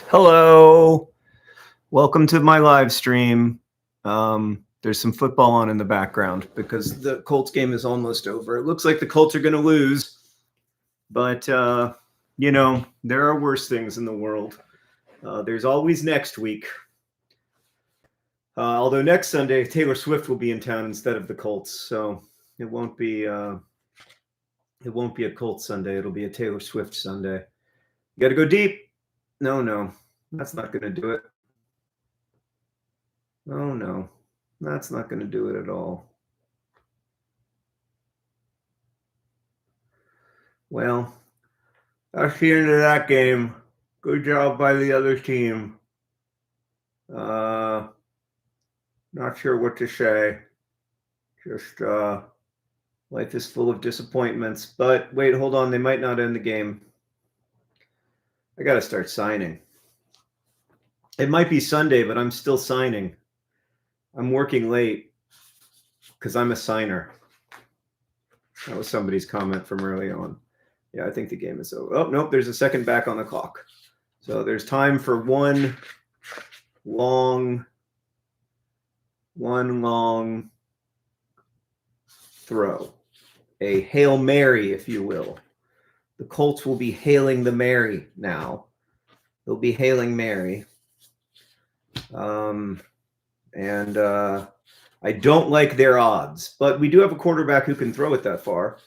Hello. Welcome to my live stream. There's some football on in the background because the Colts game is almost over. It looks like the Colts are going to lose, but, there are worse things in the world. There's always next week. Although next Sunday, Taylor Swift will be in town instead of the Colts, so it won't be a Colts Sunday. It'll be a Taylor Swift Sunday. You got to go deep. No, that's not going to do it. Oh, no, that's not going to do it at all. Well, that's the end of that game. Good job by the other team. Not sure what to say. Just life is full of disappointments. But wait, hold on. They might not end the game. I got to start signing. It might be Sunday, but I'm still signing. I'm working late because I'm a signer. That was somebody's comment from early on. Yeah, I think the game is over. Oh, nope, there's a second back on the clock. So there's time for one long throw. A Hail Mary, if you will. The Colts will be hailing the Mary now. They'll be hailing Mary. And I don't like their odds, but we do have a quarterback who can throw it that far.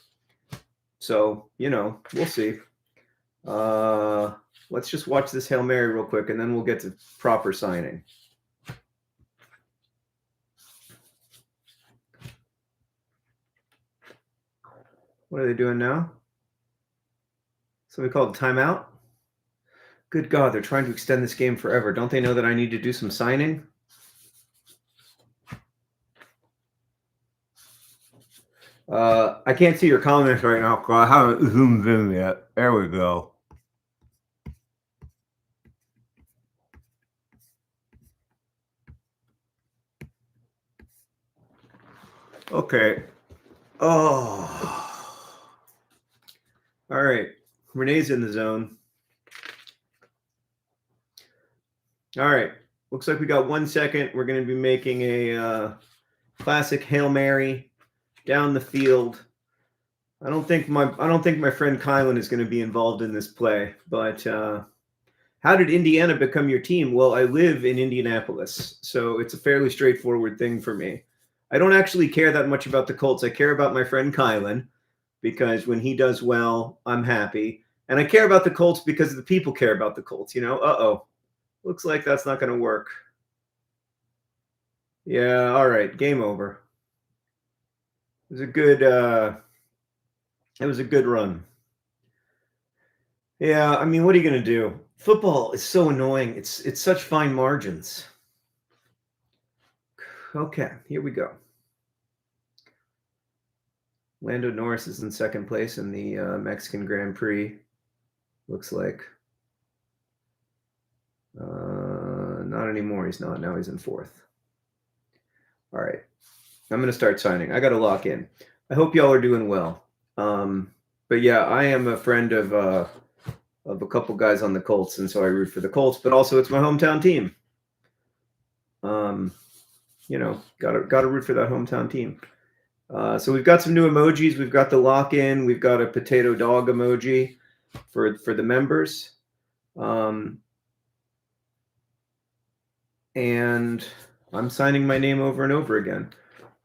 So, we'll see. Let's just watch this Hail Mary real quick, and then we'll get to proper signing. What are they doing now? Somebody called timeout? Good God, they're trying to extend this game forever. Don't they know that I need to do some signing? I can't see your comments right now, because I haven't zoomed in yet. There we go. Okay. Oh. All right. Renee's in the zone. All right. Looks like we got 1 second. We're going to be making a classic Hail Mary down the field. I don't think my friend Kylan is going to be involved in this play, but how did Indiana become your team? Well, I live in Indianapolis, so it's a fairly straightforward thing for me. I don't actually care that much about the Colts. I care about my friend Kylan because when he does well, I'm happy. And I care about the Colts because the people care about the Colts, Uh-oh. Looks like that's not going to work. Yeah, all right. Game over. It was a good run. Yeah, I mean, what are you going to do? Football is so annoying. It's such fine margins. Okay, here we go. Lando Norris is in second place in the Mexican Grand Prix. Looks like. Not anymore. He's not. Now he's in fourth. All right. I'm going to start signing. I got to lock in. I hope y'all are doing well. But yeah, I am a friend of a couple guys on the Colts, and so I root for the Colts, but also it's my hometown team. Gotta root for that hometown team. So we've got some new emojis. We've got the lock-in. We've got a potato dog emoji for the members. And I'm signing my name over and over again.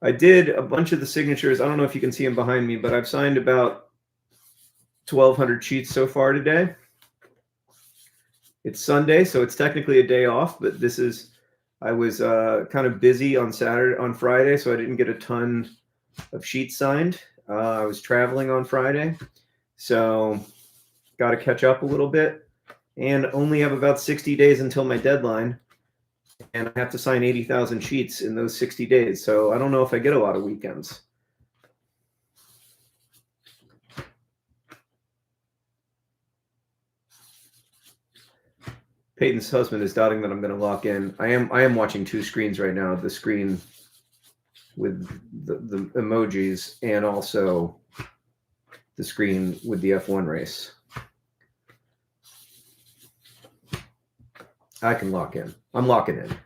I did a bunch of the signatures. I don't know if you can see them behind me, but I've signed about 1,200 sheets so far today. It's Sunday, so it's technically a day off, but I was kind of busy on Friday, so I didn't get a ton of sheets signed. I was traveling on Friday, so got to catch up a little bit, and only have about 60 days until my deadline, and I have to sign 80,000 sheets in those 60 days, so I don't know if I get a lot of weekends. Peyton's husband is doubting that I'm going to lock in. I am watching two screens right now. The screen with the emojis and also the screen with the F1 race. I can lock in. I'm locking in.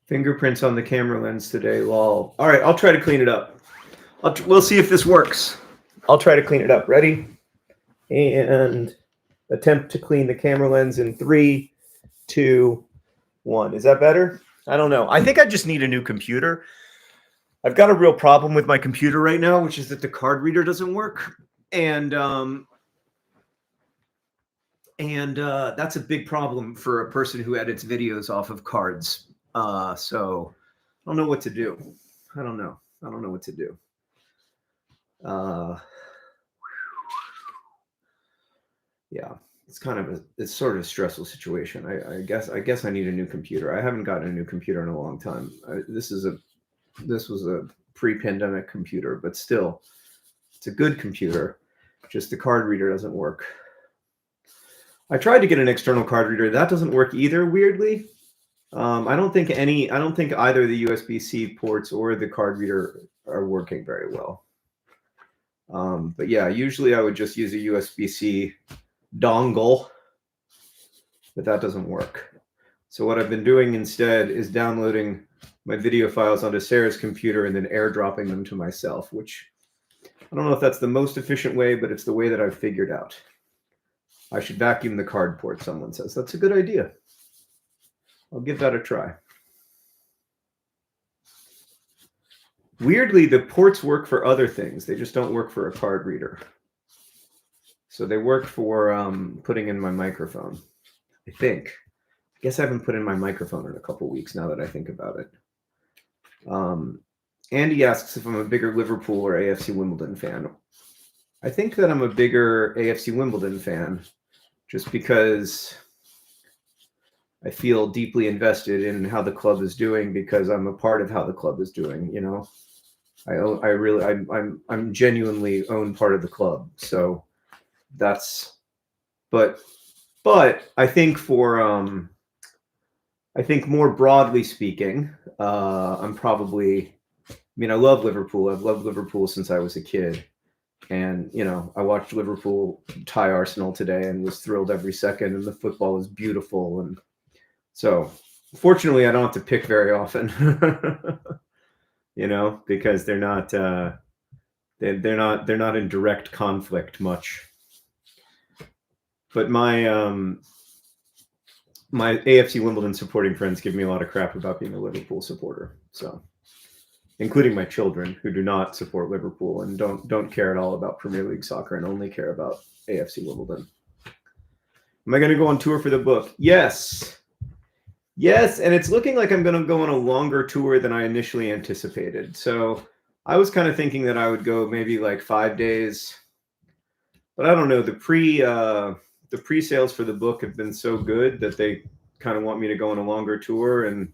Fingerprints on the camera lens today, lol. All right, I'll try to clean it up. We'll see if this works. I'll try to clean it up. Ready? And attempt to clean the camera lens in 3, 2, 1. Is that better? I don't know. I think I just need a new computer. I've got a real problem with my computer right now, which is that the card reader doesn't work. And that's a big problem for a person who edits videos off of cards. So I don't know what to do. I don't know what to do. Yeah, it's sort of a stressful situation. I guess I need a new computer. I haven't gotten a new computer in a long time. This was a pre-pandemic computer, but still, it's a good computer. Just the card reader doesn't work. I tried to get an external card reader. That doesn't work either, weirdly. I don't think either the USB-C ports or the card reader are working very well. But yeah, usually I would just use a USB-C dongle, but that doesn't work. So what I've been doing instead is downloading my video files onto Sarah's computer and then airdropping them to myself, which I don't know if that's the most efficient way, but it's the way that I've figured out. I should vacuum the card port, someone says. That's a good idea. I'll give that a try. Weirdly, the ports work for other things. They just don't work for a card reader. So they work for putting in my microphone, I think. I guess I haven't put in my microphone in a couple weeks now that I think about it. Andy asks if I'm a bigger Liverpool or AFC Wimbledon fan. I think that I'm a bigger AFC Wimbledon fan just because I feel deeply invested in how the club is doing because I'm a part of how the club is doing, you know. I'm genuinely own part of the club. So that's, but I think I think more broadly speaking, I'm probably, I mean, I love Liverpool. I've loved Liverpool since I was a kid. And, you know, I watched Liverpool tie Arsenal today and was thrilled every second. And the football is beautiful. And so fortunately, I don't have to pick very often, you know, because they're not in direct conflict much. But my AFC Wimbledon supporting friends give me a lot of crap about being a Liverpool supporter. So, including my children who do not support Liverpool and don't care at all about Premier League soccer and only care about AFC Wimbledon. Am I going to go on tour for the book? Yes. Yes, and it's looking like I'm going to go on a longer tour than I initially anticipated. So I was kind of thinking that I would go maybe like 5 days. But I don't know. The pre-sales for the book have been so good that they kind of want me to go on a longer tour. And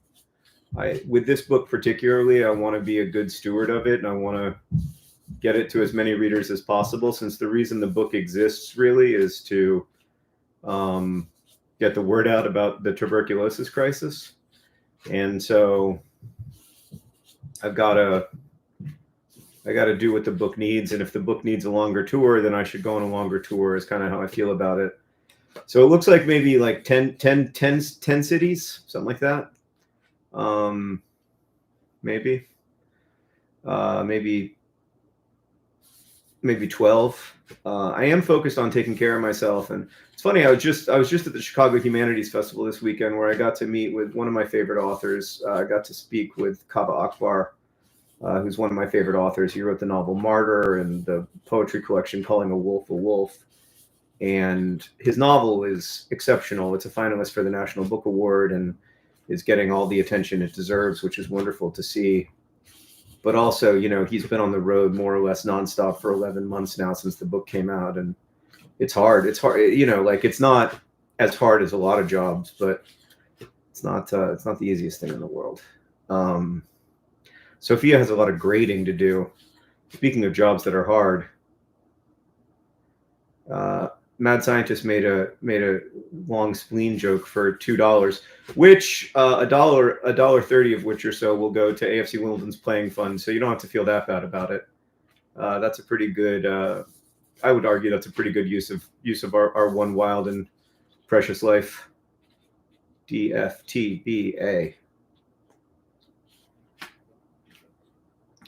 with this book particularly, I want to be a good steward of it, and I want to get it to as many readers as possible, since the reason the book exists really is to get the word out about the tuberculosis crisis. And so I got to do what the book needs. And if the book needs a longer tour, then I should go on a longer tour, is kind of how I feel about it. So it looks like maybe like 10 cities, something like that. Maybe 12. I am focused on taking care of myself. And it's funny, I was just at the Chicago Humanities Festival this weekend, where I got to meet with one of my favorite authors. I got to speak with Kaba Akbar, who's one of my favorite authors. He wrote the novel Martyr and the poetry collection Calling a Wolf a Wolf. And his novel is exceptional. It's a finalist for the National Book Award and is getting all the attention it deserves, which is wonderful to see. But also, he's been on the road more or less nonstop for 11 months now since the book came out. And it's hard. It's hard, it's not as hard as a lot of jobs, but it's not the easiest thing in the world. Sophia has a lot of grading to do. Speaking of jobs that are hard, Mad Scientist made a long spleen joke for $2, which $1.30 of which or so will go to AFC Wimbledon's playing fund. So you don't have to feel that bad about it. That's a pretty good. I would argue that's a pretty good use of our one wild and precious life. DFTBA.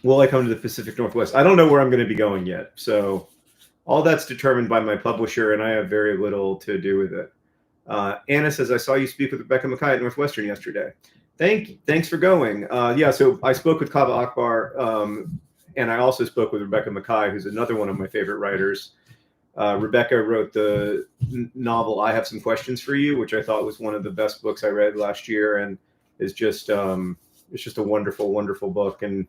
Will I come to the Pacific Northwest? I don't know where I'm going to be going yet. So all that's determined by my publisher, and I have very little to do with it. Anna says, I saw you speak with Rebecca Mackay at Northwestern yesterday. Thanks for going. So I spoke with Kava Akbar, and I also spoke with Rebecca Mackay, who's another one of my favorite writers. Rebecca wrote the novel I Have Some Questions for You, which I thought was one of the best books I read last year, and is just it's just a wonderful, wonderful book. And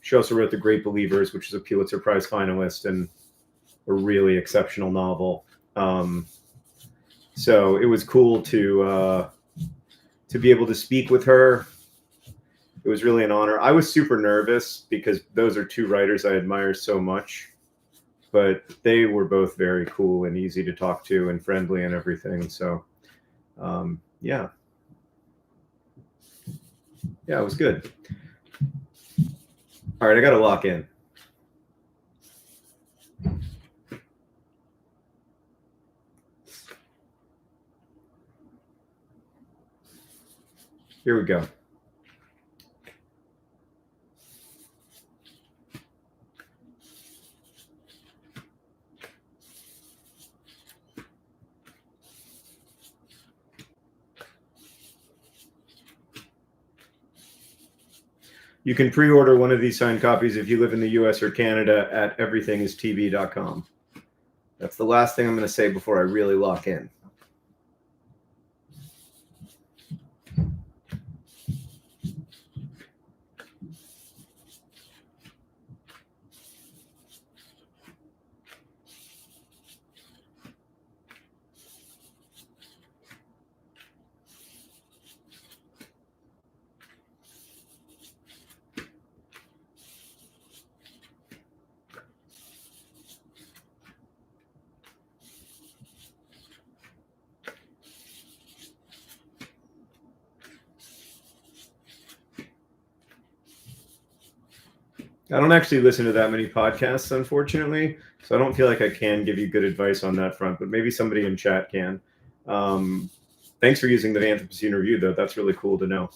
she also wrote The Great Believers, which is a Pulitzer Prize finalist and a really exceptional novel. So it was cool to be able to speak with her. It was really an honor. I was super nervous because those are two writers I admire so much, but they were both very cool and easy to talk to and friendly and everything. So, yeah, it was good. All right, I got to lock in. Here we go. You can pre-order one of these signed copies if you live in the US or Canada at everythingistv.com. That's the last thing I'm going to say before I really lock in. I don't actually listen to that many podcasts, unfortunately, so I don't feel like I can give you good advice on that front, but maybe somebody in chat can. Thanks for using the Anthropocene Review, though. That's really cool to know.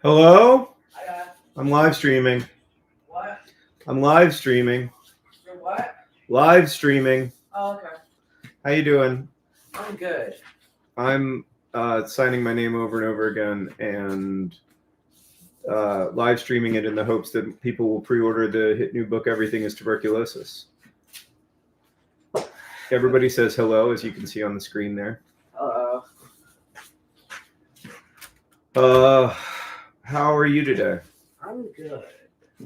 Hello? I I'm live streaming. What? I'm live streaming. You're what? Live streaming. Oh, okay. How you doing? I'm good. I'm signing my name over and over again and live streaming it in the hopes that people will pre-order the hit new book, Everything is Tuberculosis. Everybody says hello, as you can see on the screen there. How are you today? I'm good.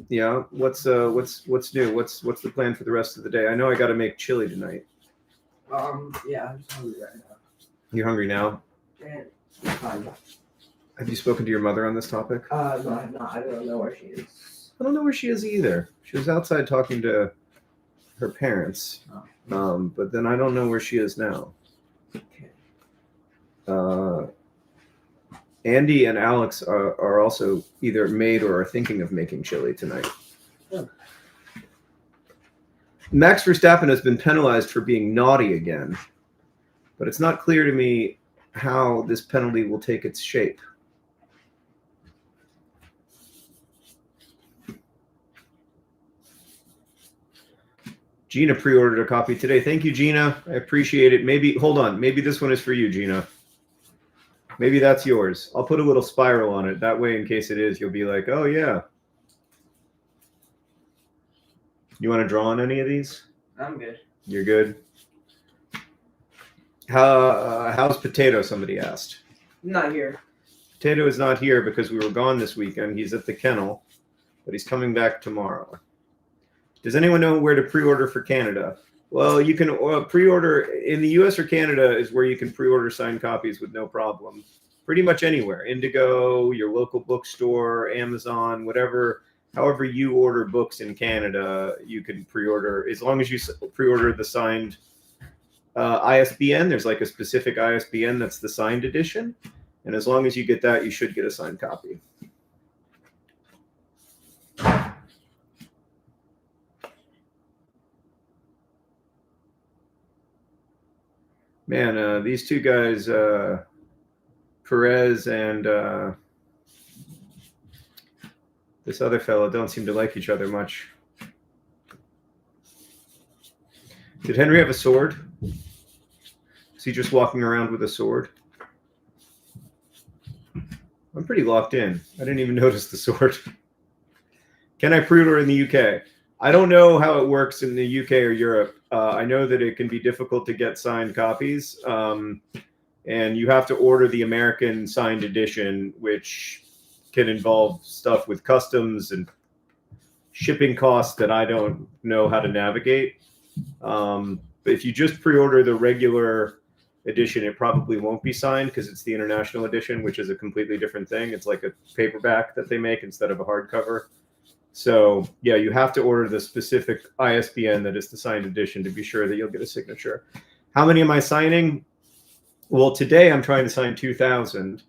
Yeah. What's new? What's the plan for the rest of the day? I know I got to make chili tonight. Yeah, I'm just hungry right now. You hungry now? And it's fine. Have you spoken to your mother on this topic? No, I have not. I don't know where she is. I don't know where she is either. She was outside talking to her parents. But then I don't know where she is now. Okay. Andy and Alex are also either made or are thinking of making chili tonight. Oh. Max Verstappen has been penalized for being naughty again, but it's not clear to me how this penalty will take its shape. Gina pre-ordered a copy today. Thank you, Gina. I appreciate it. Maybe, hold on. Maybe this one is for you, Gina. Maybe that's yours. I'll put a little spiral on it. That way, in case it is, you'll be like, oh, yeah. You want to draw on any of these? I'm good. You're good? How's Potato, somebody asked. Not here. Potato is not here because we were gone this weekend. He's at the kennel, but he's coming back tomorrow. Does anyone know where to pre-order for Canada? Well, you can pre-order in the US or Canada is where you can pre-order signed copies with no problem. Pretty much anywhere. Indigo, your local bookstore, Amazon, whatever. However you order books in Canada, you can pre-order. As long as you pre-order the signed ISBN, there's like a specific ISBN that's the signed edition. And as long as you get that, you should get a signed copy. Man, these two guys, Perez and this other fellow, don't seem to like each other much. Did Henry have a sword? Is he just walking around with a sword? I'm pretty locked in. I didn't even notice the sword. Can I pre-order in the UK? I don't know how it works in the UK or Europe. I know that it can be difficult to get signed copies, and you have to order the American signed edition, which can involve stuff with customs and shipping costs that I don't know how to navigate. But if you just pre-order the regular edition, it probably won't be signed because it's the international edition, which is a completely different thing. It's like a paperback that they make instead of a hardcover. So, yeah, you have to order the specific ISBN that is the signed edition to be sure that you'll get a signature. How many am I signing? Well, today I'm trying to sign 2,000,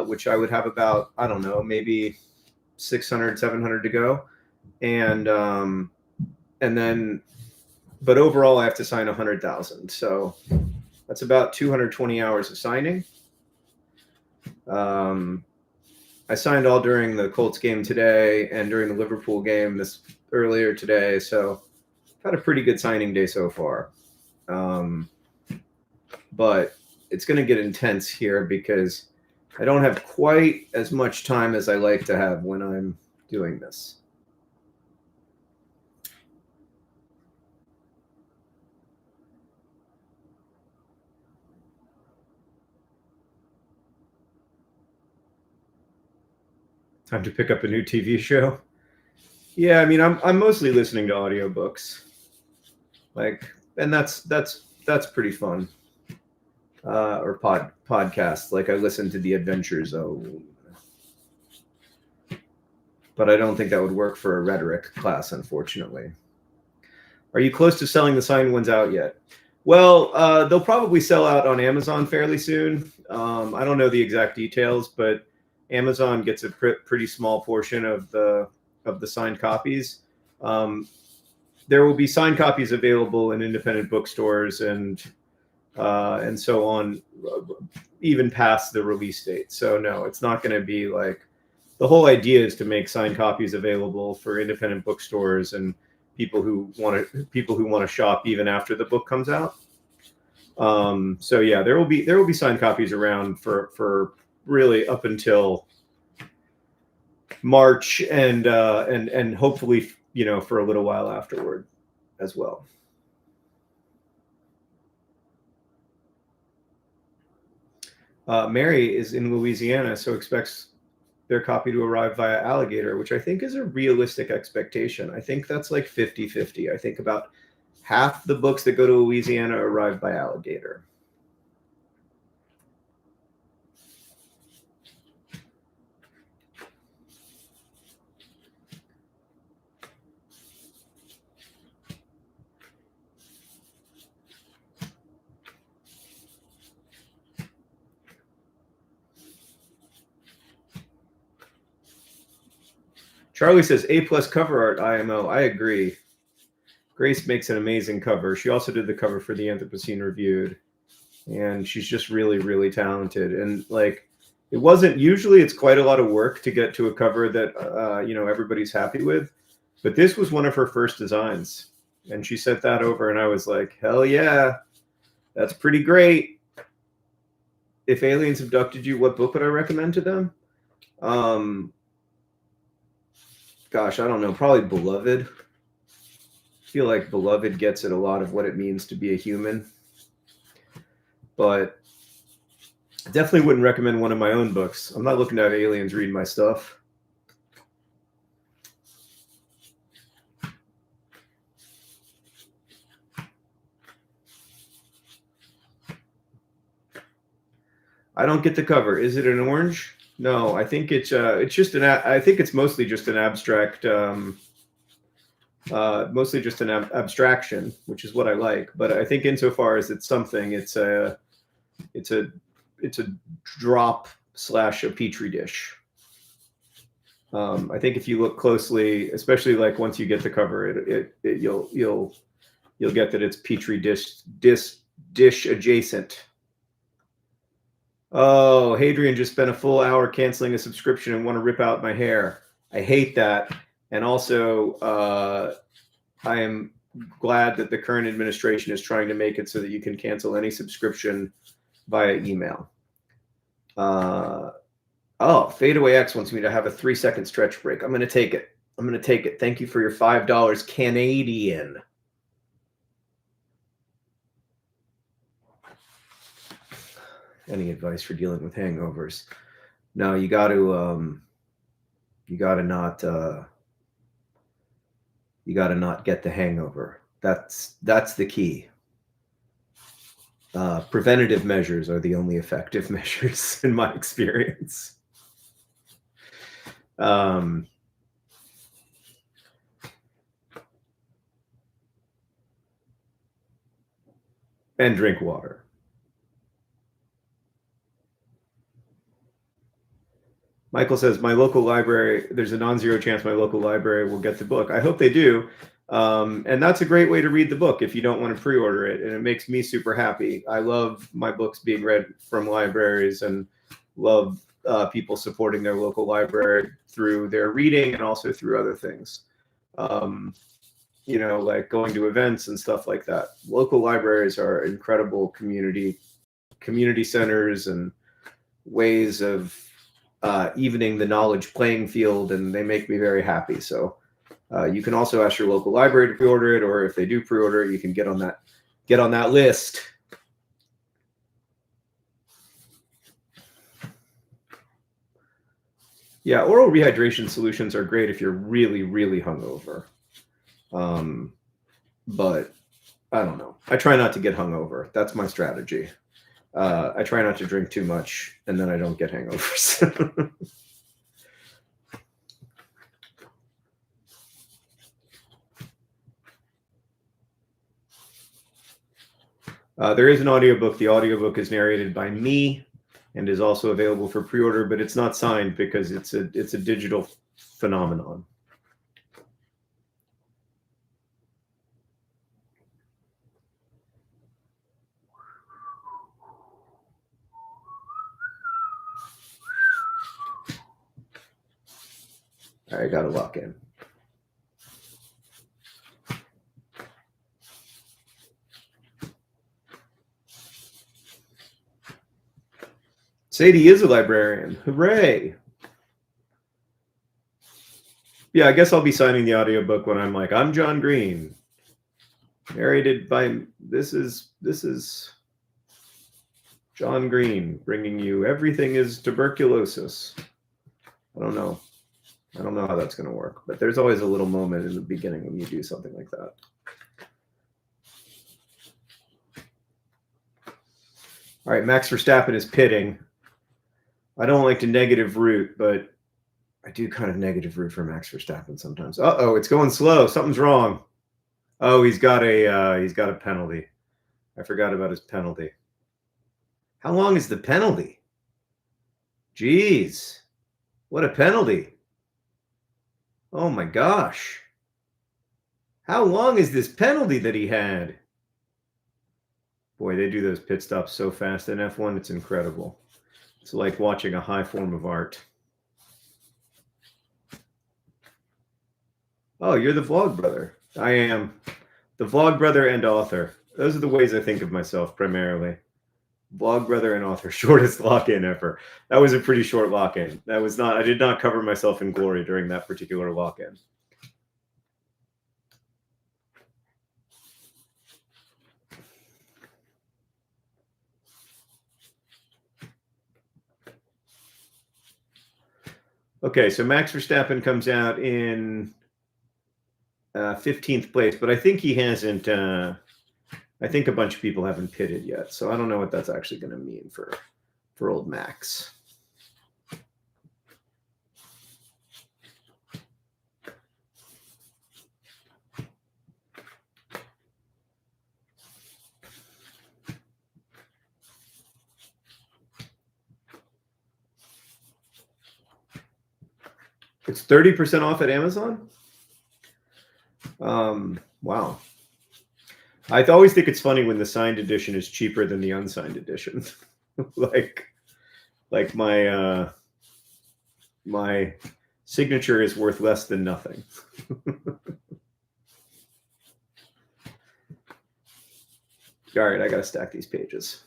which I would have about, I don't know, maybe 600, 700 to go. And then, but overall I have to sign 100,000. So that's about 220 hours of signing. I signed all during the Colts game today and during the Liverpool game earlier today. So I've had a pretty good signing day so far. But it's going to get intense here because I don't have quite as much time as I like to have when I'm doing this. Time to pick up a new TV show. Yeah, I mean, I'm mostly listening to audiobooks. And that's pretty fun. Or podcasts. Like I listen to The Adventure Zone. But I don't think that would work for a rhetoric class, unfortunately. Are you close to selling the signed ones out yet? Well, they'll probably sell out on Amazon fairly soon. I don't know the exact details, but Amazon gets a pretty small portion of the signed copies. There will be signed copies available in independent bookstores and so on, even past the release date. So no, it's not going to be like the whole idea is to make signed copies available for independent bookstores and people who want to shop even after the book comes out. So yeah, there will be signed copies around for really up until March and hopefully, you know, for a little while afterward as well. Mary is in Louisiana, so expects their copy to arrive via alligator, which I think is a realistic expectation. I think that's like 50-50. I think about half the books that go to Louisiana arrive by alligator. Charlie says A+ cover art IMO. I agree. Grace makes an amazing cover. She also did the cover for the Anthropocene Reviewed, and she's just really, really talented. And like, it wasn't usually it's quite a lot of work to get to a cover that you know, everybody's happy with, but this was one of her first designs, and she sent that over, and I was like, hell yeah, that's pretty great. If aliens abducted you, what book would I recommend to them? Gosh, I don't know. Probably Beloved. I feel like Beloved gets at a lot of what it means to be a human. But I definitely wouldn't recommend one of my own books. I'm not looking to have aliens read my stuff. I don't get the cover. Is it an orange? No, I think it's just I think it's mostly just an abstract, mostly just an abstraction, which is what I like. But I think insofar as it's something, it's a drop / a petri dish. I think if you look closely, especially like once you get the cover, you'll get that it's petri dish adjacent. Oh, Hadrian just spent a full hour canceling a subscription and want to rip out my hair. I hate that. And also, I am glad that the current administration is trying to make it so that you can cancel any subscription via email. Oh, Fadeaway X wants me to have a 3-second stretch break. I'm going to take it. I'm going to take it. Thank you for your $5 Canadian. Any advice for dealing with hangovers? No, you got to not get the hangover. That's the key. Preventative measures are the only effective measures in my experience. And drink water. Michael says, my local library, there's a non-zero chance my local library will get the book. I hope they do. And that's a great way to read the book if you don't want to pre-order it. And it makes me super happy. I love my books being read from libraries and love people supporting their local library through their reading and also through other things. You know, like going to events and stuff like that. Local libraries are incredible community centers and ways of evening the knowledge playing field, and they make me very happy. So you can also ask your local library to pre-order it, or if they do pre-order it, you can get on that list. Yeah, oral rehydration solutions are great if you're really, really hungover. But I don't know. I try not to get hungover. That's my strategy. I try not to drink too much, and then I don't get hangovers. There is an audiobook. The audiobook is narrated by me and is also available for pre-order, but it's not signed because it's a digital phenomenon. All right, got to lock in. Sadie is a librarian. Hooray. Yeah, I guess I'll be signing the audiobook when I'm like, I'm John Green. Narrated by, this is John Green bringing you Everything is Tuberculosis. I don't know how that's going to work, but there's always a little moment in the beginning when you do something like that. All right, Max Verstappen is pitting. I don't like to negative root, but I do kind of negative root for Max Verstappen sometimes. Uh-oh, it's going slow. Something's wrong. Oh, he's got a penalty. I forgot about his penalty. How long is the penalty? Jeez. What a penalty. Oh my gosh. How long is this penalty that he had? Boy, they do those pit stops so fast in F1, it's incredible. It's like watching a high form of art. Oh, you're the vlog brother. I am the vlog brother and author. Those are the ways I think of myself primarily. Vlog brother and author, shortest lock-in ever. That was a pretty short lock-in. I did not cover myself in glory during that particular lock-in. Okay, so Max Verstappen comes out in 15th place, but I think he hasn't. I think a bunch of people haven't pitted yet, so I don't know what that's actually going to mean for old Max. It's 30% off at Amazon. Wow. I always think it's funny when the signed edition is cheaper than the unsigned edition. like my signature is worth less than nothing. All right, I got to stack these pages.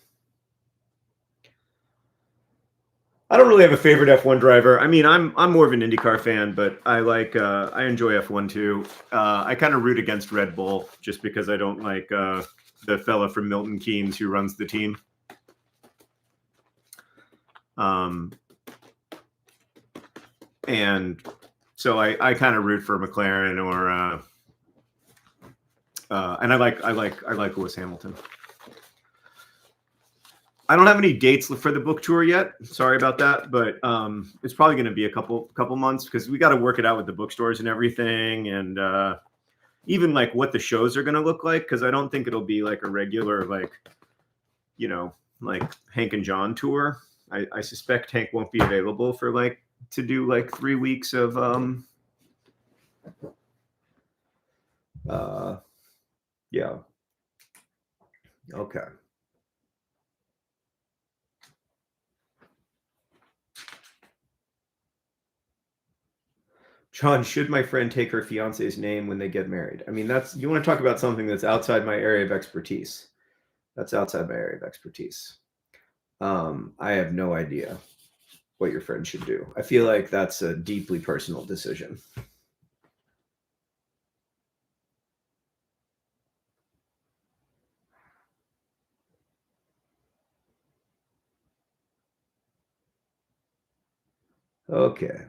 I don't really have a favorite F1 driver. I mean, I'm more of an IndyCar fan, but I enjoy F1 too. I kind of root against Red Bull just because I don't like the fella from Milton Keynes who runs the team. And so I kind of root for McLaren or and I like Lewis Hamilton. I don't have any dates for the book tour yet. Sorry about that, but it's probably going to be a couple months because we got to work it out with the bookstores and everything, and even like what the shows are going to look like. Because I don't think it'll be like a regular like Hank and John tour. I suspect Hank won't be available for to do 3 weeks of yeah. Okay. John, should my friend take her fiance's name when they get married? I mean, you want to talk about something that's outside my area of expertise. That's outside my area of expertise. I have no idea what your friend should do. I feel like that's a deeply personal decision. Okay.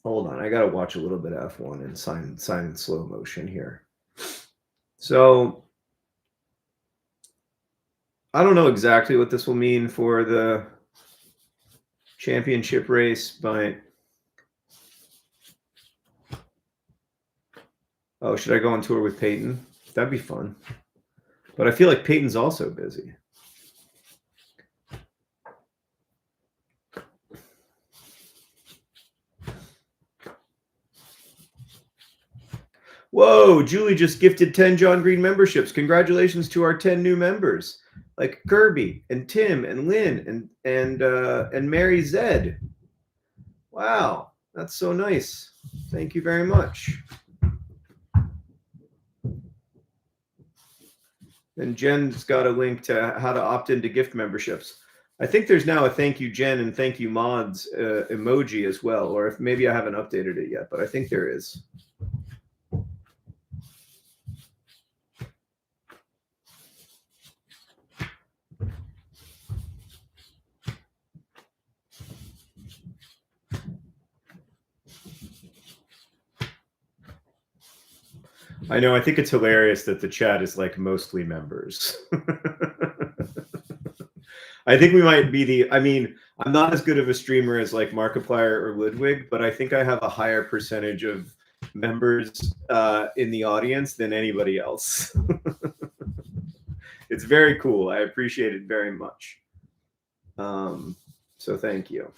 Hold on, I gotta watch a little bit of F1 and sign in slow motion here. So I don't know exactly what this will mean for the championship race, but oh, should I go on tour with Peyton? That'd be fun. But I feel like Peyton's also busy. Whoa, Julie just gifted 10 John Green memberships. Congratulations to our 10 new members, like Kirby and Tim and Lynn and Mary Zed. Wow. That's so nice. Thank you very much. And Jen's got a link to how to opt into gift memberships. I think there's now a thank you, Jen, and thank you, mods emoji as well. Or if maybe I haven't updated it yet, but I think there is. I know. I think it's hilarious that the chat is like mostly members. I think we might be the. I mean, I'm not as good of a streamer as like Markiplier or Ludwig, but I think I have a higher percentage of members in the audience than anybody else. It's very cool. I appreciate it very much. So thank you.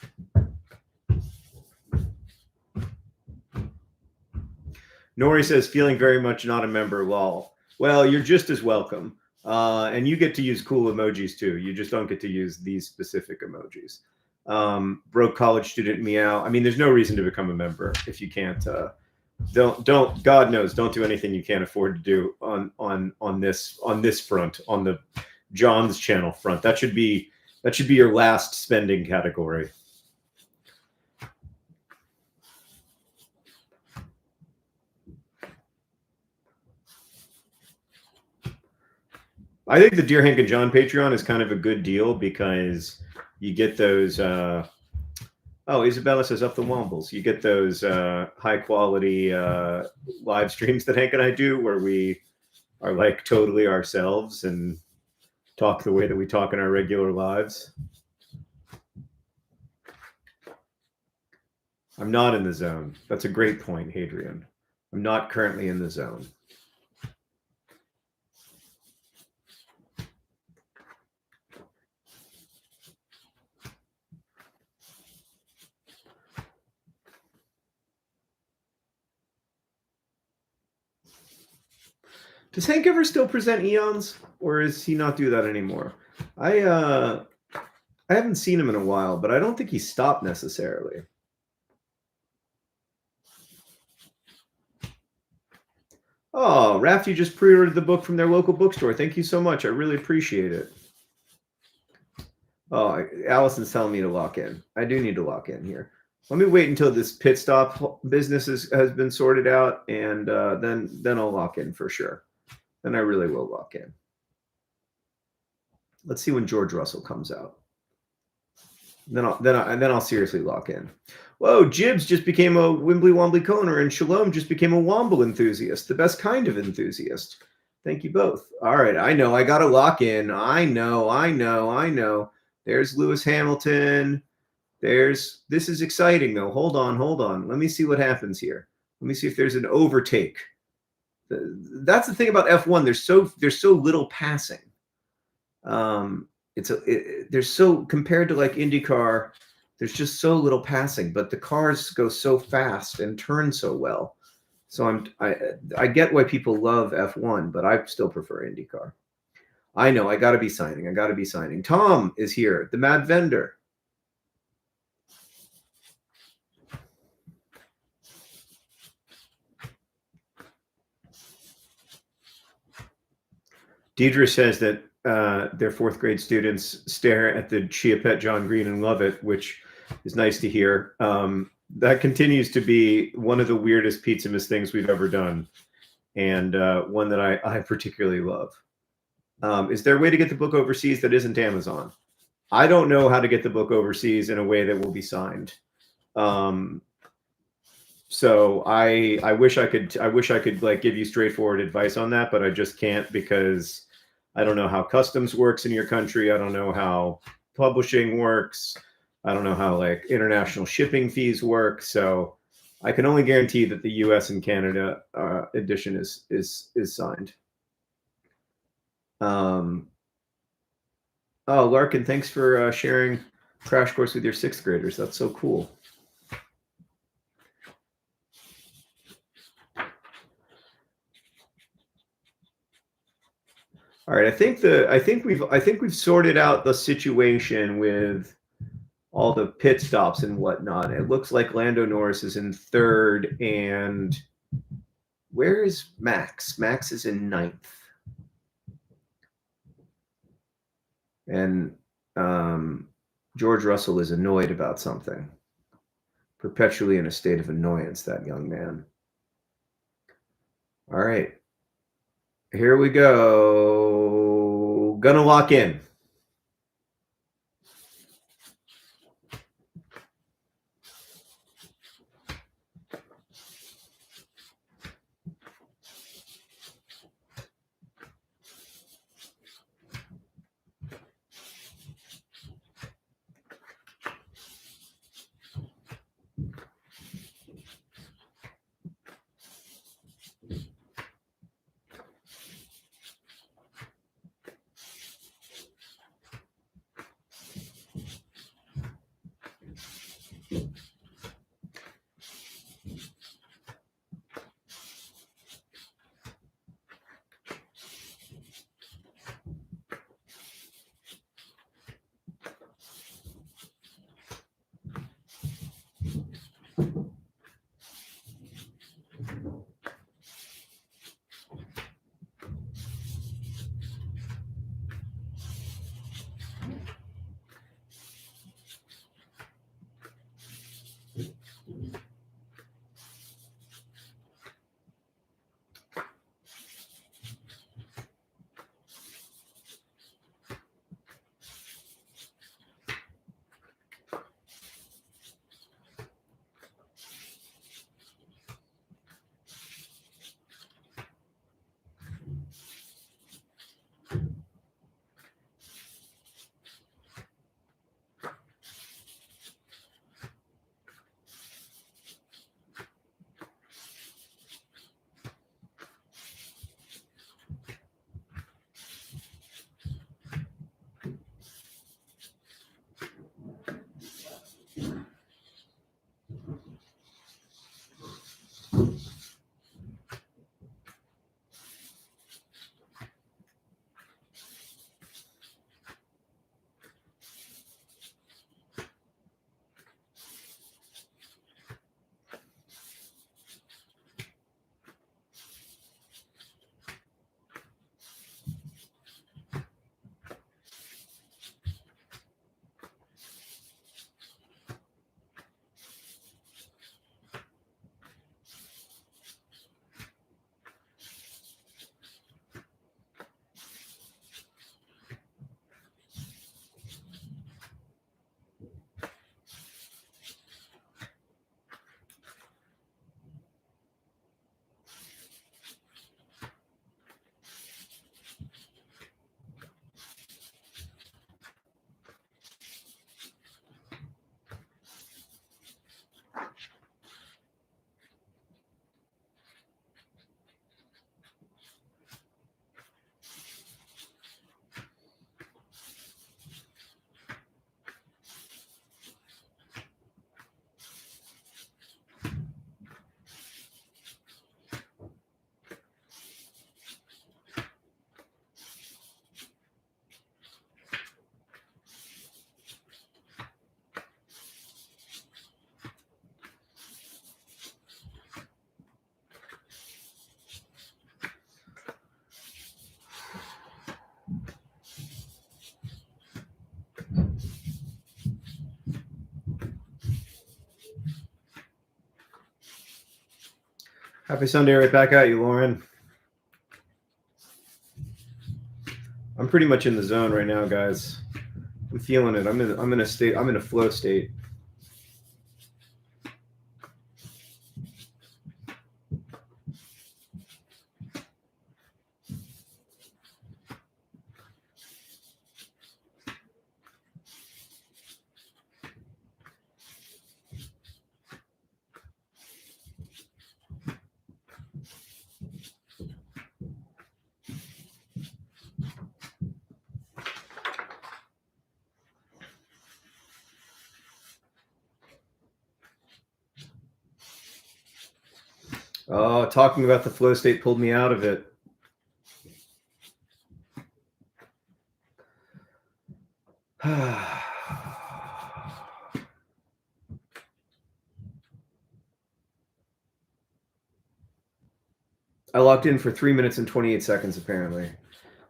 Nori says, feeling very much not a member, lol. Well, you're just as welcome. And you get to use cool emojis too. You just don't get to use these specific emojis. Broke college student meow. I mean, there's no reason to become a member if you can't. Don't. God knows, don't do anything you can't afford to do on this front, on the John's channel front. That should be your last spending category. I think the Dear Hank and John Patreon is kind of a good deal because you get those. Oh, Isabella says up the Wombles. You get those high quality live streams that Hank and I do, where we are like totally ourselves and talk the way that we talk in our regular lives. I'm not in the zone. That's a great point, Hadrian. I'm not currently in the zone. Does Hank ever still present Eons, or does he not do that anymore? I haven't seen him in a while, but I don't think he stopped necessarily. Oh, Rafty just pre-ordered the book from their local bookstore. Thank you so much. I really appreciate it. Oh, Allison's telling me to lock in. I do need to lock in here. Let me wait until this pit stop business has been sorted out, and then I'll lock in for sure. Then I really will lock in. Let's see when George Russell comes out. Then I'll seriously lock in. Whoa, Jibs just became a Wimbly Wombly Coner, and Shalom just became a Womble enthusiast, the best kind of enthusiast. Thank you both. All right, I know. I got to lock in. I know. There's Lewis Hamilton. This is exciting, though. Hold on. Let me see what happens here. Let me see if there's an overtake. That's the thing about F1. There's so little passing. There's so, compared to like IndyCar, there's just so little passing, but the cars go so fast and turn so well. So I get why people love F1, but I still prefer IndyCar. I know. I got to be signing. Tom is here, the Mad Vendor. Deidre says that their fourth grade students stare at the Chia Pet John Green and love it, which is nice to hear. That continues to be one of the weirdest Pizzamas things we've ever done, and one that I particularly love. Is there a way to get the book overseas that isn't Amazon? I don't know how to get the book overseas in a way that will be signed. So I wish I could like give you straightforward advice on that, but I just can't, because I don't know how customs works in your country. I don't know how publishing works. I don't know how like international shipping fees work. So I can only guarantee that the US and Canada edition is signed. Oh, Larkin, thanks for sharing Crash Course with your sixth graders. That's so cool. All right, I think we've sorted out the situation with all the pit stops and whatnot. It looks like Lando Norris is in third, and where is Max? Max is in ninth. And George Russell is annoyed about something. Perpetually in a state of annoyance, that young man. All right. Here we go. Gonna lock in. Happy Sunday right back at you, Lauren. I'm pretty much in the zone right now, guys. I'm feeling it. I'm in a flow state. Oh, talking about the flow state pulled me out of it. I locked in for 3 minutes and 28 seconds, apparently.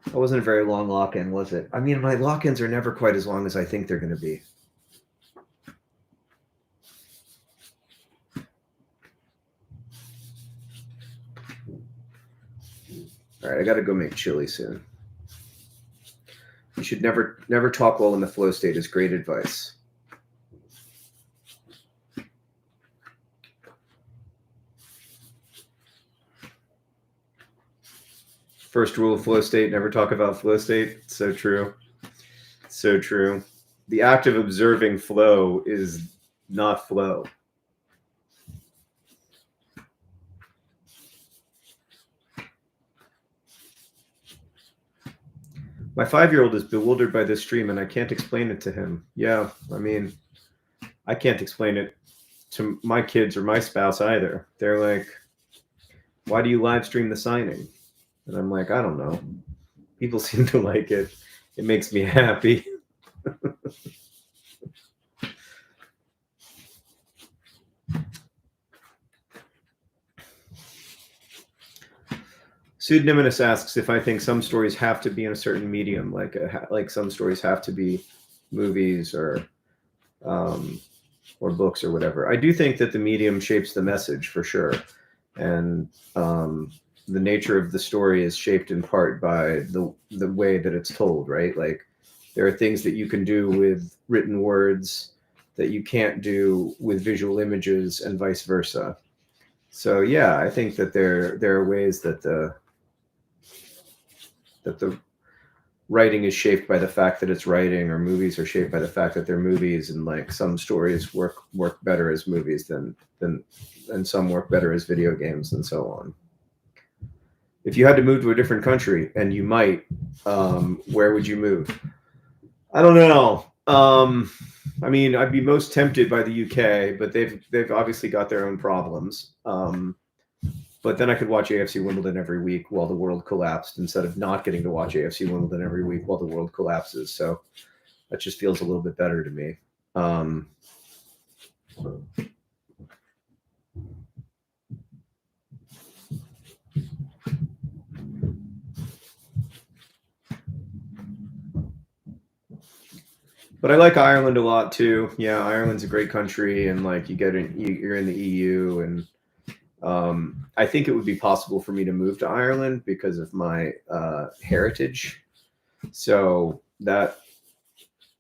That wasn't a very long lock-in, was it? I mean, my lock-ins are never quite as long as I think they're going to be. All right, I got to go make chili soon. You should never talk while in the flow state is great advice. First rule of flow state, never talk about flow state. So true. So true. The act of observing flow is not flow. My 5-year-old is bewildered by this stream and I can't explain it to him. Yeah, I mean, I can't explain it to my kids or my spouse either. They're like, why do you live stream the signing? And I'm like, I don't know. People seem to like it. It makes me happy. Pseudonymous asks if I think some stories have to be in a certain medium, like some stories have to be movies or books or whatever. I do think that the medium shapes the message for sure, and the nature of the story is shaped in part by the way that it's told, right? Like there are things that you can do with written words that you can't do with visual images and vice versa. So yeah, I think that there are ways that the writing is shaped by the fact that it's writing, or movies are shaped by the fact that they're movies, and like some stories work better as movies than and some work better as video games, and so on. If you had to move to a different country, and you might, where would you move? I don't know. I mean, I'd be most tempted by the UK, but they've obviously got their own problems. But then I could watch AFC Wimbledon every week while the world collapsed, instead of not getting to watch AFC Wimbledon every week while the world collapses. So that just feels a little bit better to me. But I like Ireland a lot too. Yeah, Ireland's a great country, and like you're in the EU, and I think it would be possible for me to move to Ireland because of my heritage. So that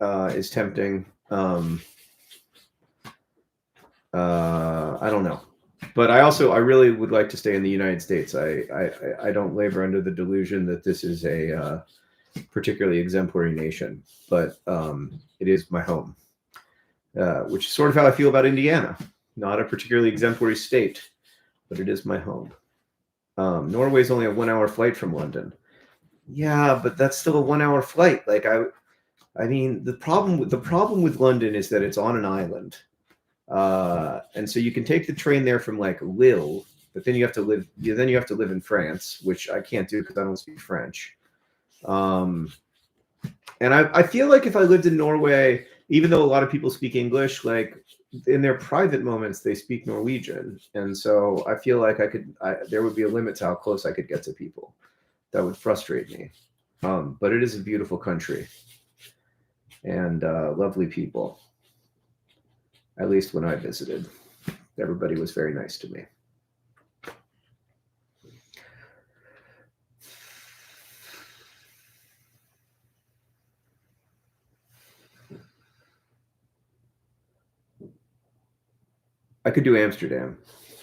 is tempting. I don't know, but I really would like to stay in the United States. I don't labor under the delusion that this is a particularly exemplary nation, but it is my home, which is sort of how I feel about Indiana. Not a particularly exemplary state, but it is my home. Norway is only a 1-hour flight from London. Yeah, but that's still a 1-hour flight. Like I mean, the problem with London is that it's on an island, and so you can take the train there from like Lille, but then you have to live in France, which I can't do because I don't speak French. And I feel like if I lived in Norway, even though a lot of people speak English, like in their private moments, they speak Norwegian. And so I feel like there would be a limit to how close I could get to people. That would frustrate me. But it is a beautiful country and lovely people. At least when I visited, everybody was very nice to me. I could do Amsterdam,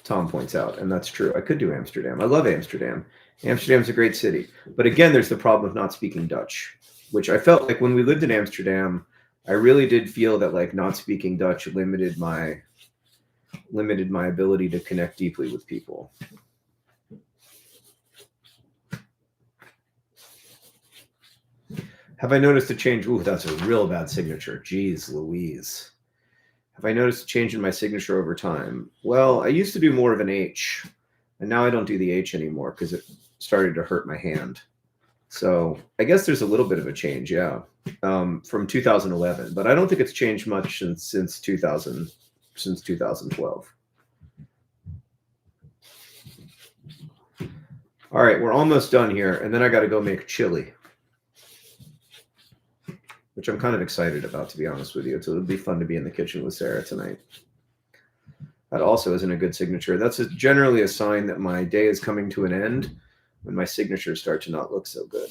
Tom points out, and that's true. I could do Amsterdam. I love Amsterdam. Amsterdam's a great city. But again, there's the problem of not speaking Dutch, which I felt like when we lived in Amsterdam, I really did feel that like not speaking Dutch limited my ability to connect deeply with people. Have I noticed a change? Ooh, that's a real bad signature. Jeez Louise. Have I noticed a change in my signature over time? Well, I used to do more of an H, and now I don't do the H anymore because it started to hurt my hand. So I guess there's a little bit of a change, yeah, from 2011. But I don't think it's changed much since 2012. All right, we're almost done here, and then I got to go make chili, which I'm kind of excited about, to be honest with you. So it'll be fun to be in the kitchen with Sarah tonight. That also isn't a good signature. That's generally a sign that my day is coming to an end when my signatures start to not look so good.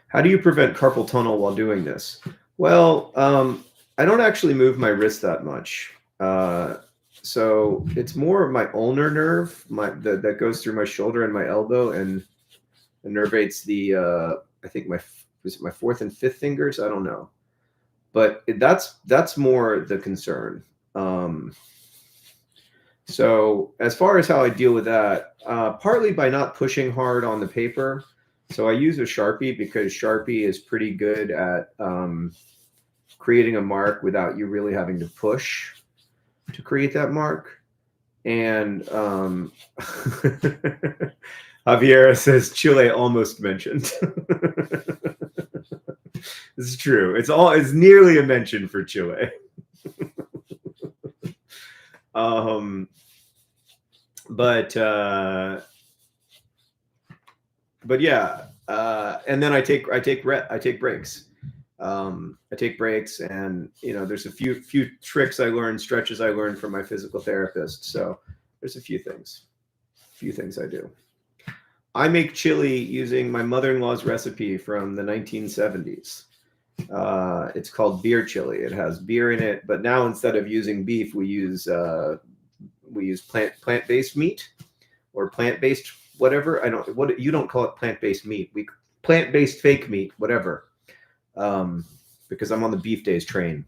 How do you prevent carpal tunnel while doing this? Well, I don't actually move my wrist that much. So it's more of my ulnar nerve that goes through my shoulder and my elbow and innervates the, I think was it my fourth and fifth fingers? I don't know. But that's more the concern. So as far as how I deal with that, partly by not pushing hard on the paper. So I use a Sharpie because Sharpie is pretty good at creating a mark without you really having to push to create that mark. And Javier says Chile almost mentioned. This is true. It's nearly a mention for Chile. But yeah, and then I take breaks. I take breaks, and there's a few tricks I learned, stretches I learned from my physical therapist. So there's a few things I do. I make chili using my mother-in-law's recipe from the 1970s. It's called beer chili. It has beer in it, but now instead of using beef, we use plant-based meat or plant-based whatever. You don't call it plant-based meat. We plant-based fake meat, whatever. Because I'm on the beef days train.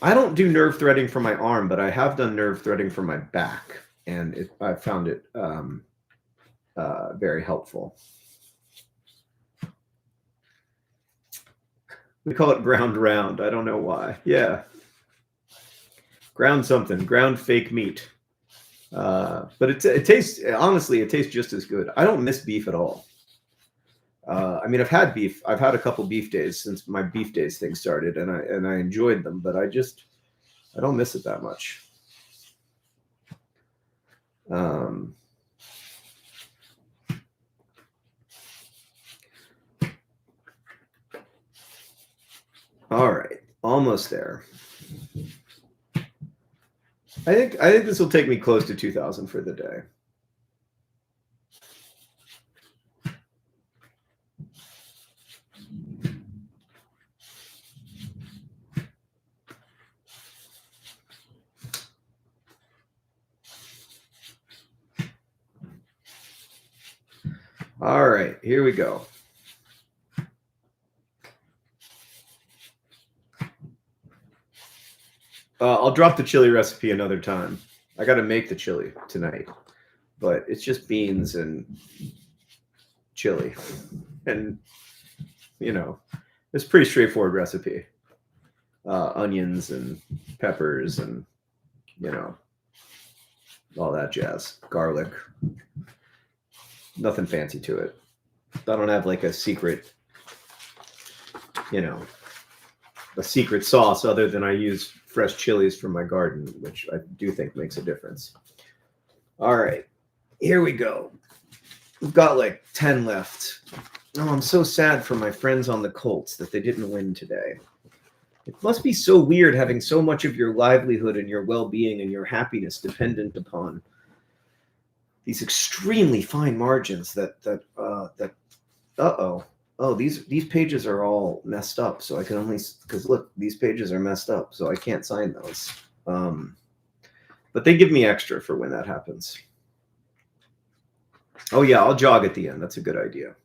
I don't do nerve threading for my arm, but I have done nerve threading for my back, and I found it very helpful. We call it ground round. I don't know why. Yeah. Ground something. Ground fake meat. But it tastes, honestly, it tastes just as good. I don't miss beef at all. I mean, I've had beef. I've had a couple beef days since my beef days thing started, and I enjoyed them, but I don't miss it that much. All right, almost there. I think this will take me close to 2,000 for the day. All right, here we go. I'll drop the chili recipe another time. I got to make the chili tonight, but it's just beans and chili, and it's a pretty straightforward recipe. Onions and peppers and all that jazz. Garlic. Nothing fancy to it. I don't have like a secret, a secret sauce other than I use fresh chilies from my garden, which I do think makes a difference. All right, here we go. We've got like 10 left. Oh, I'm so sad for my friends on the Colts that they didn't win today. It must be so weird having so much of your livelihood and your well-being and your happiness dependent upon these extremely fine margins these pages are all messed up, so I can only, because look, these pages are messed up, so I can't sign those. But they give me extra for when that happens. Oh yeah, I'll jog at the end. That's a good idea.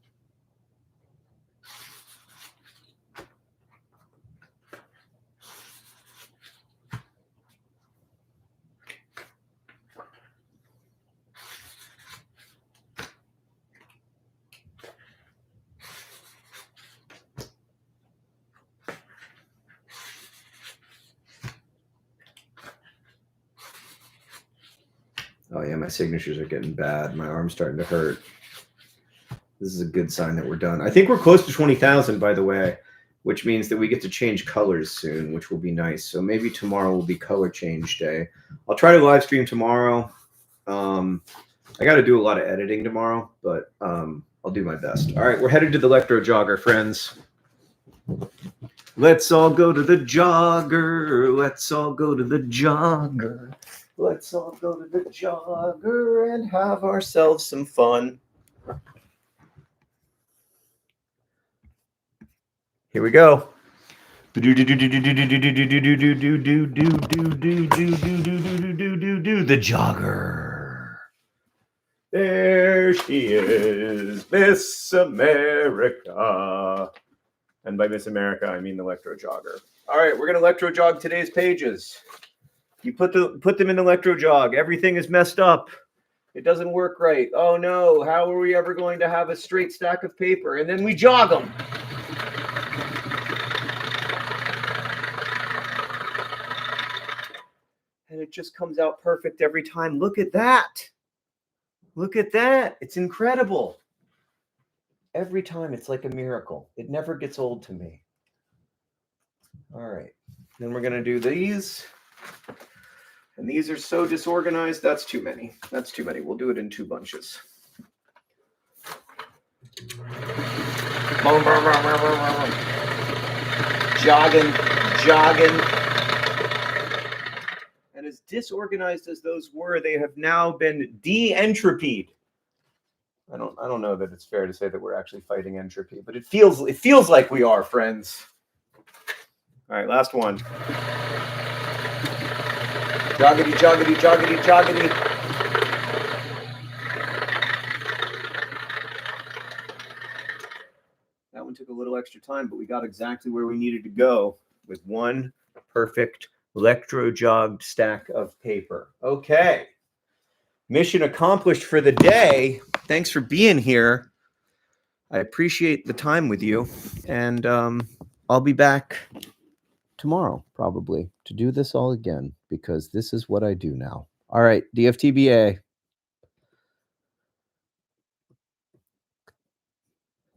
Oh yeah, my signatures are getting bad. My arm's starting to hurt. This is a good sign that we're done. I think we're close to 20,000, by the way. which means that we get to change colors soon, which will be nice. So maybe tomorrow will be color change day. I'll try to live stream tomorrow. I got to do a lot of editing tomorrow, but I'll do my best. All right, we're headed to the electro jogger, friends. Let's all go to the jogger. Let's all go to the jogger. Let's all go to the jogger and have ourselves some fun. Here we go. The jogger. There she is, Miss America. And by Miss America, I mean the electro jogger. All right, we're gonna electro jog today's pages. You put them in electro jog. Everything is messed up. It doesn't work right. Oh no, how are we ever going to have a straight stack of paper? And then we jog them. And it just comes out perfect every time. Look at that. Look at that. It's incredible. Every time it's like a miracle. It never gets old to me. All right. Then we're going to do these. And these are so disorganized. That's too many. That's too many. We'll do it in 2 bunches. Jogging, jogging. And as disorganized as those were, they have now been de-entropied. I don't know that it's fair to say that we're actually fighting entropy, but it feels like we are, friends. All right, last one. Joggity, joggity, joggity, joggity. That one took a little extra time, but we got exactly where we needed to go with one perfect electro jogged stack of paper. Okay. Mission accomplished for the day. Thanks for being here. I appreciate the time with you. And I'll be back tomorrow, probably, to do this all again, because this is what I do now. All right, DFTBA.